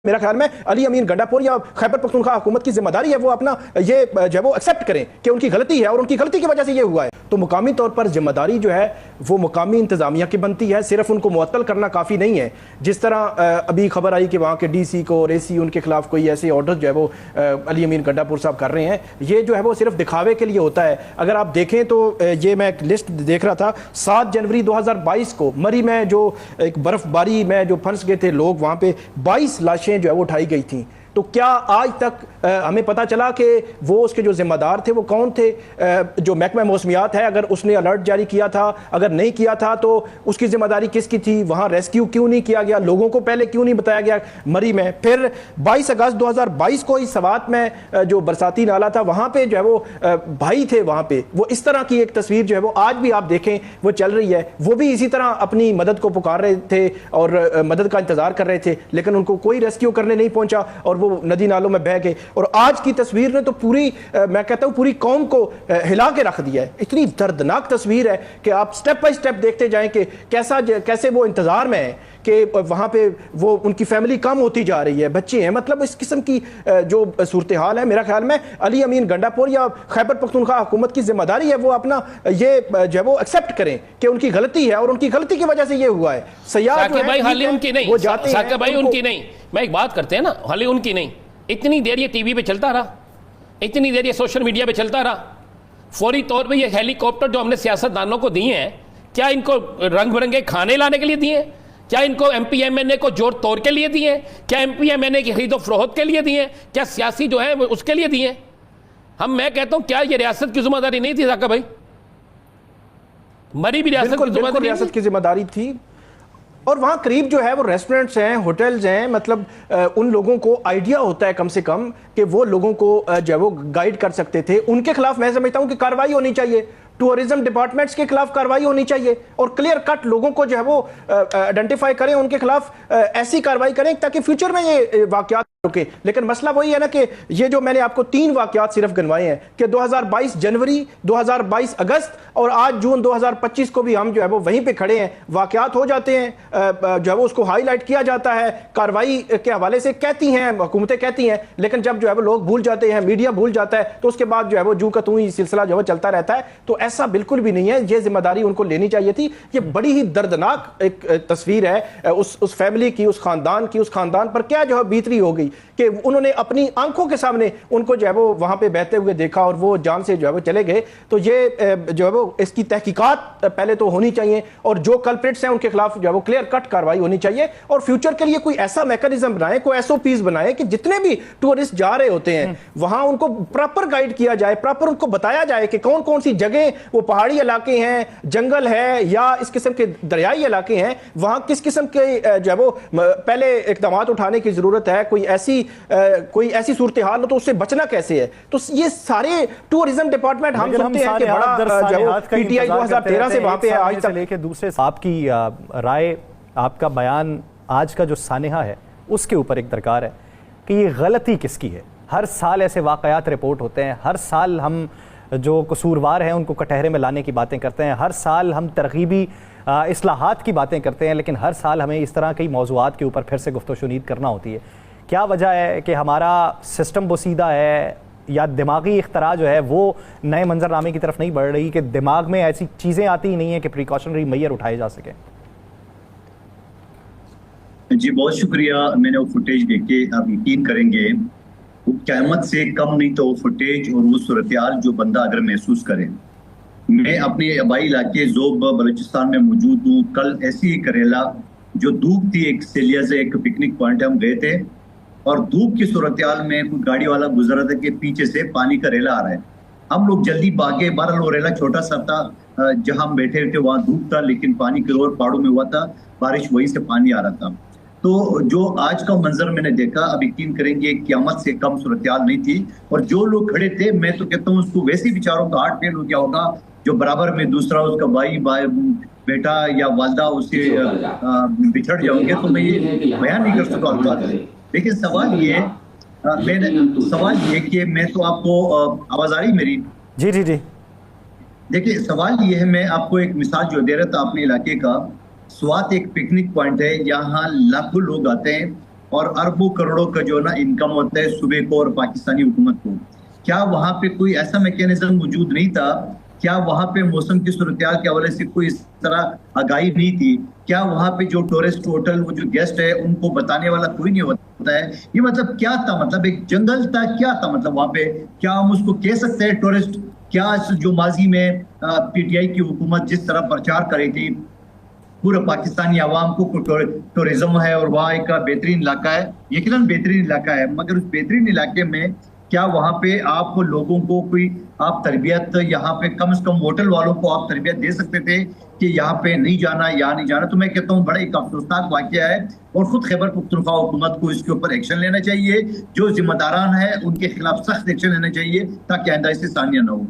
میرا خیال میں علی امین گنڈاپور یا خیبر پختونخوا حکومت کی ذمہ داری ہے وہ اپنا یہ جو ہے وہ ایکسیپٹ کریں کہ ان کی غلطی ہے اور ان کی غلطی کی وجہ سے یہ ہوا ہے. تو مقامی طور پر ذمہ داری جو ہے وہ مقامی انتظامیہ کی بنتی ہے, صرف ان کو معطل کرنا کافی نہیں ہے. جس طرح ابھی خبر آئی کہ وہاں کے ڈی سی کو اور اے سی ان کے خلاف کوئی ایسے آرڈر جو ہے وہ علی امین گنڈاپور صاحب کر رہے ہیں, یہ جو ہے وہ صرف دکھاوے کے لیے ہوتا ہے. اگر آپ دیکھیں تو یہ میں ایک لسٹ دیکھ رہا تھا, 7 جنوری 2022 کو مری میں جو ایک برف باری میں جو پھنس گئے تھے لوگ, وہاں پہ 22 لاشیں جو ہے وہ اٹھائی گئی تھیں. تو کیا آج تک ہمیں پتا چلا کہ وہ اس کے جو ذمہ دار تھے وہ کون تھے؟ جو محکمہ موسمیات ہے, اگر اس نے الرٹ جاری کیا تھا, اگر نہیں کیا تھا تو اس کی ذمہ داری کس کی تھی؟ وہاں ریسکیو کیوں نہیں کیا گیا؟ لوگوں کو پہلے کیوں نہیں بتایا گیا مری میں؟ پھر 22 اگست 2022 کو اس سوات میں جو برساتی نالا تھا وہاں پہ جو ہے وہ بھائی تھے, وہاں پہ وہ اس طرح کی ایک تصویر جو ہے وہ آج بھی آپ دیکھیں وہ چل رہی ہے. وہ بھی اسی طرح اپنی مدد کو پکار رہے تھے اور مدد کا انتظار کر رہے تھے, لیکن ان کو کوئی ریسکیو کرنے نہیں پہنچا اور وہ ندی نالوں میں بہہ گئے. اور آج کی تصویر نے تو پوری میں کہتا ہوں پوری قوم کو ہلا کے رکھ دیا ہے. اتنی دردناک تصویر ہے کہ آپ سٹیپ بائی سٹیپ دیکھتے جائیں کہ کیسے وہ انتظار میں ہے کہ وہاں پہ وہ ان کی فیملی کم ہوتی جا رہی ہے, بچے ہیں. مطلب اس قسم کی جو صورتحال ہے, میرا خیال میں علی امین گنڈاپور یا خیبر پختونخوا حکومت کی ذمہ داری ہے وہ اپنا یہ جو ہے وہ ایکسیپٹ کریں کہ ان کی غلطی ہے اور ان کی غلطی کی وجہ سے یہ ہوا ہے. سیاح جو ہے ان کی نہیں, ساقب بھائی ان کی نہیں, میں ایک بات کرتے ہیں نا, حالی ان کی نہیں. اتنی دیر یہ ٹی وی پہ چلتا رہا, اتنی دیر یہ سوشل میڈیا پہ چلتا رہا, فوری طور پہ یہ ہیلی کاپٹر جو ہم نے سیاست دانوں کو دیے ہیں, کیا ان کو رنگ برنگے کھانے لانے کے لیے دیے ہیں؟ کیا ان کو ایم پی ایم این اے کو جوڑ توڑ کے لیے دیے ہیں؟ کیا ایم پی ایم این اے کی خرید و فروخت کے لیے دیے ہیں؟ کیا سیاسی جو ہے اس کے لیے دیے ہیں؟ میں کہتا ہوں کیا یہ ریاست کی ذمہ داری نہیں تھی ساقب بھائی؟ مری بھی ریاست کی ذمہ داری تھی. اور وہاں قریب جو ہے وہ ریسٹورنٹس ہیں, ہوٹلز ہیں, مطلب ان لوگوں کو آئیڈیا ہوتا ہے کم سے کم کہ وہ لوگوں کو جو ہے وہ گائیڈ کر سکتے تھے. ان کے خلاف میں سمجھتا ہوں کہ کارروائی ہونی چاہیے, ٹورزم ڈپارٹمنٹس کے خلاف کارروائی ہونی چاہیے اور کلیئر کٹ لوگوں کو جو ہے وہ آئیڈینٹیفائی کریں, ان کے خلاف ایسی کارروائی کریں تاکہ فیوچر میں یہ واقعات رکیں. لیکن مسئلہ وہی ہے نا کہ یہ جو میں نے آپ کو 3 واقعات صرف گنوائے ہیں کہ 2022 جنوری, 2022 اگست اور آج جون 2025 کو بھی ہم جو ہے وہ وہیں پہ کھڑے ہیں. واقعات ہو جاتے ہیں, جو ہے وہ اس کو ہائی لائٹ کیا جاتا ہے, کارروائی کے حوالے سے کہتی ہیں حکومتیں کہتی ہیں, لیکن جب جو ہے وہ لوگ بھول جاتے ہیں, میڈیا بھول جاتا ہے, تو اس کے بعد جو ہے وہ جو کا تو ہی سلسلہ جو ہے چلتا رہتا ہے. تو ایسا بالکل بھی نہیں ہے, یہ ذمہ داری ان کو لینی چاہیے تھی. یہ بڑی ہی دردناک ایک تصویر ہے اس فیملی کی, اس خاندان کی. اس خاندان پر کیا جو ہے بیتری ہو گئی کہ انہوں نے اپنی آنکھوں کے سامنے ان کو جو ہے وہ وہاں پہ بہتے ہوئے دیکھا اور وہ جان سے جو ہے وہ چلے گئے. تو یہ جو ہے وہ اس کی تحقیقات پہلے تو ہونی چاہیے اور جو کلپریٹس ہیں ان کے خلاف جو ہے وہ کلیئر کٹ کارروائی ہونی چاہیے. اور فیوچر کے لیے کوئی ایسا میکانزم بنائیں, کوئی ایس او پیز بنائیں کہ جتنے بھی ٹورسٹ جا رہے ہوتے ہیں وہاں ان کو پراپر گائیڈ کیا جائے, پراپر ان کو بتایا جائے کہ کون کون سی جگہیں, وہ پہاڑی علاقے ہیں, جنگل ہے یا اس قسم کے دریائی علاقے ہیں, وہاں کس قسم کے جو ہے وہ پہلے اقدامات اٹھانے کی ضرورت ہے. کوئی ایسی صورتحال ہو تو اس سے بچنا کیسے ہے. تو یہ سارے ٹورزم ڈپارٹمنٹ ہم سنتے ہیں کہ بڑا پی ٹی آئی 2013 سے وہاں پہ ہے آج تک. لے کے دوسرے آپ کی رائے, آپ کا بیان آج کا جو سانحہ ہے اس کے اوپر ایک درکار ہے کہ یہ غلطی کس کی ہے. ہر سال ایسے واقعات رپورٹ ہوتے ہیں, ہر سال ہم جو قصوروار ہیں ان کو کٹہرے میں لانے کی باتیں کرتے ہیں, ہر سال ہم ترغیبی اصلاحات کی باتیں کرتے ہیں, لیکن ہر سال ہمیں اس طرح کئی موضوعات کے اوپر پھر سے گفت و شنید کرنا ہوتی ہے. کیا وجہ ہے کہ ہمارا سسٹم بوسیدہ ہے یا دماغی اختراع جو ہے وہ نئے منظر نامے کی طرف نہیں بڑھ رہی کہ دماغ میں ایسی چیزیں آتی ہی نہیں ہیں کہ پریکاشنری میئر اٹھائے جا سکیں؟ جی بہت شکریہ. میں نے وہ فوٹیج دیکھ کے آپ یقین کریں گے وہ قیامت سے کم نہیں تو وہ فوٹیج اور وہ صورتحال جو بندہ اگر محسوس کرے. میں اپنے آبائی علاقے زوب بلوچستان میں موجود ہوں. کل ایسی ہی کریلا جو دھوپ تھی, ایک سیلیا سے ایک پکنک پوائنٹ ہم گئے تھے اور دھوپ کی صورتحال میں کوئی گاڑی والا گزر رہا تھا کہ پیچھے سے پانی کا ریلا آ رہا ہے. ہم لوگ جلدی بھاگے, بہرحال وہ ریلا چھوٹا سا تھا, جہاں ہم بیٹھے تھے وہاں دھوپ تھا لیکن پانی کی روڈ پہاڑوں میں ہوا تھا, بارش وہیں سے پانی آ رہا تھا. تو جو آج کا منظر میں نے دیکھا, اب یقین کریں گے قیامت سے کم صورتحال نہیں تھی. اور جو لوگ کھڑے تھے, میں تو کہتا ہوں اس کو ویسے بیچاروں کا ہارٹ فیل ہو گیا ہوگا جو برابر میں دوسرا اس کا بھائی بیٹا یا والدہ اس سے بچھڑ جاؤں گے. تو میں یہ بیان نہیں کر سکتا ہوتا. لیکن سوال یہ ہے کہ میں تو آپ کو آواز آ رہی میری؟ جی جی جی. دیکھیں سوال یہ ہے, میں آپ کو ایک مثال جو دے رہا تھا اپنے علاقے کا. سوات ایک پکنک پوائنٹ ہے, یہاں لاکھوں لوگ آتے ہیں اور اربوں کروڑوں کا جو ہے نا انکم ہوتا ہے صوبے کو اور پاکستانی حکومت کو. کیا وہاں پہ کوئی ایسا میکینزم موجود نہیں تھا؟ کیا وہاں پہ موسم کی صورتحال کے حوالے سے کوئی اس طرح آگاہی نہیں تھی؟ کیا وہاں پہ جو ٹورسٹ ہوٹل وہ جو گیسٹ ہے ان کو بتانے والا کوئی نہیں ہوتا ہے؟ یہ مطلب کیا تھا؟ مطلب ایک جنگل تھا؟ کیا تھا مطلب وہاں پہ؟ کیا ہم اس کو کہہ سکتے ہیں ٹورسٹ؟ کیا جو ماضی میں پی ٹی آئی کی حکومت جس طرح پرچار کری تھی پورے پاکستانی عوام کو ٹورزم ہے اور وہاں ایک بہترین علاقہ ہے، یقیناً بہترین علاقہ ہے، مگر اس بہترین علاقے میں کیا وہاں پہ آپ لوگوں کو کوئی آپ تربیت یہاں پہ کم از کم ہوٹل والوں کو آپ تربیت دے سکتے تھے کہ یہاں پہ نہیں جانا، یہاں نہیں جانا؟ تو میں کہتا ہوں بڑا ایک افسوسناک واقعہ ہے اور خود خیبر پختونخوا حکومت کو اس کے اوپر ایکشن لینا چاہیے. جو ذمہ داران ہیں ان کے خلاف سخت ایکشن لینا چاہیے تاکہ آئندہ اس سے ثانیہ نہ ہو.